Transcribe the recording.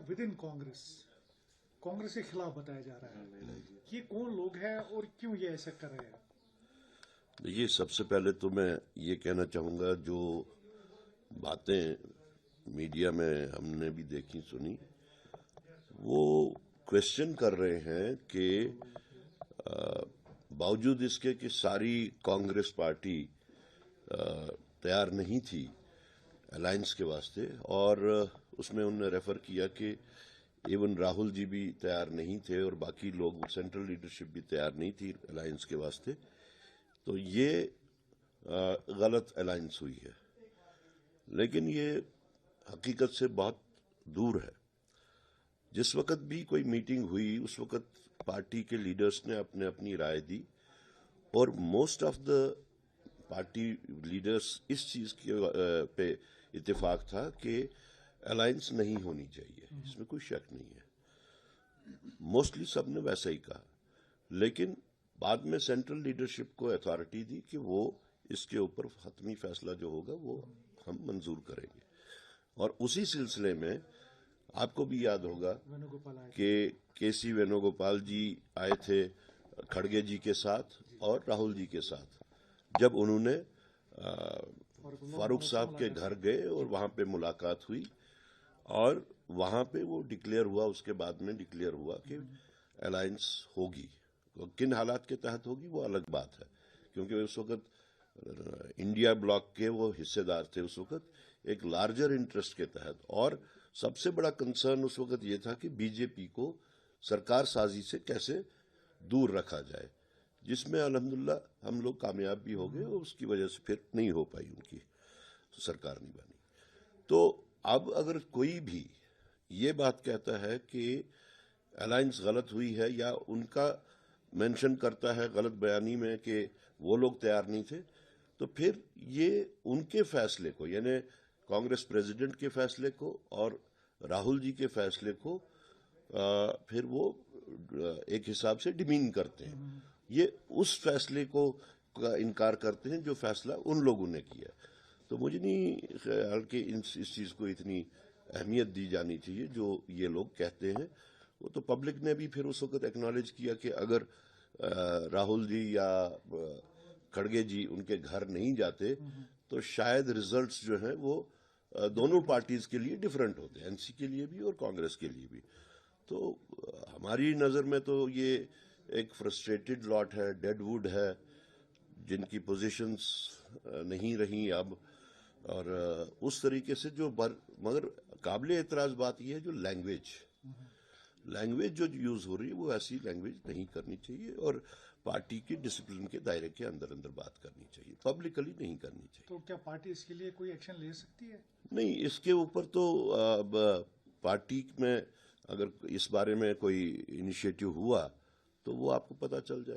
With in Congress के खिलाफ बताया जा रहा है। ये कौन लोग हैं और क्यों ये ऐसा कर रहे हैं? देखिए, सबसे पहले तो मैं ये कहना चाहूँगा, जो बातें मीडिया में हमने भी देखी सुनी, वो क्वेश्चन कर रहे हैं कि बावजूद इसके कि सारी कांग्रेस पार्टी तैयार नहीं थी अलायंस के वास्ते, और उसमें उन्होंने रेफर किया कि इवन राहुल जी भी तैयार नहीं थे और बाकी लोग, सेंट्रल लीडरशिप भी तैयार नहीं थी अलायंस के वास्ते, तो ये गलत अलायंस हुई है। लेकिन ये हकीकत से बहुत दूर है। जिस वक्त भी कोई मीटिंग हुई, उस वक्त पार्टी के लीडर्स ने अपने अपनी राय दी, और most of the party leaders इस चीज पे इत्तेफाक था कि अलायंस नहीं होनी चाहिए, इसमें कोई शक नहीं है। मोस्टली सबने वैसा ही कहा, लेकिन बाद में सेंट्रल लीडरशिप को अथॉरिटी दी कि वो इसके ऊपर हतमी फैसला जो होगा वो हम मंजूर करेंगे। और उसी सिलसिले में आपको भी याद होगा कि केसी वेणुगोपाल जी आए थे खड़गे जी के साथ और राहुल जी के साथ, जब उन्होंने फारूक साहब के घर गए और वहां पे मुलाकात हुई, और वहां पे वो डिक्लेयर हुआ, उसके बाद में डिक्लेयर हुआ कि अलायंस होगी। किन हालात के तहत होगी वो अलग बात है, क्योंकि उस वक्त इंडिया ब्लॉक के वो हिस्सेदार थे उस वक्त, एक लार्जर इंटरेस्ट के तहत। और सबसे बड़ा कंसर्न उस वक्त ये था कि बीजेपी को सरकार साजी से कैसे दूर रखा जाए, जिसमें अल्हम्दुलिल्लाह हम लोग कामयाब भी हो गए, और उसकी वजह से फिर नहीं हो पाई, उनकी तो सरकार नहीं बनी। तो अब अगर कोई भी ये बात कहता है कि अलायंस गलत हुई है, या उनका मेंशन करता है गलत बयानी में कि वो लोग तैयार नहीं थे, तो फिर ये उनके फैसले को, यानी कांग्रेस प्रेसिडेंट के फैसले को और राहुल जी के फैसले को फिर वो एक हिसाब से डिमीन करते हैं। ये उस फैसले को का इनकार करते हैं जो फैसला उन लोगों ने किया। तो मुझे नहीं ख्याल कि इस चीज को इतनी अहमियत दी जानी चाहिए जो ये लोग कहते हैं। वो तो पब्लिक ने भी फिर उस वक्त एक्नॉलेज किया कि अगर राहुल जी या खड़गे जी उनके घर नहीं जाते तो शायद रिजल्ट्स जो हैं वो दोनों पार्टीज के लिए डिफरेंट होते, एनसी के लिए भी और कांग्रेस के लिए भी। तो हमारी नजर में तो ये एक फ्रस्ट्रेटेड लॉट है, डेडवुड है, जिनकी पोजीशंस नहीं रही अब। और उस तरीके से जो मगर काबिल एतराज बात यह है, जो लैंग्वेज जो यूज हो रही है वो ऐसी लैंग्वेज नहीं करनी चाहिए, और पार्टी के डिसिप्लिन के दायरे के अंदर अंदर बात करनी चाहिए, पब्लिकली नहीं करनी चाहिए। तो क्या पार्टी इसके लिए कोई एक्शन ले सकती है? नहीं, इसके ऊपर तो अब पार्टी में अगर इस बारे में कोई इनिशिएटिव हुआ तो वो आपको पता चल जाएगा।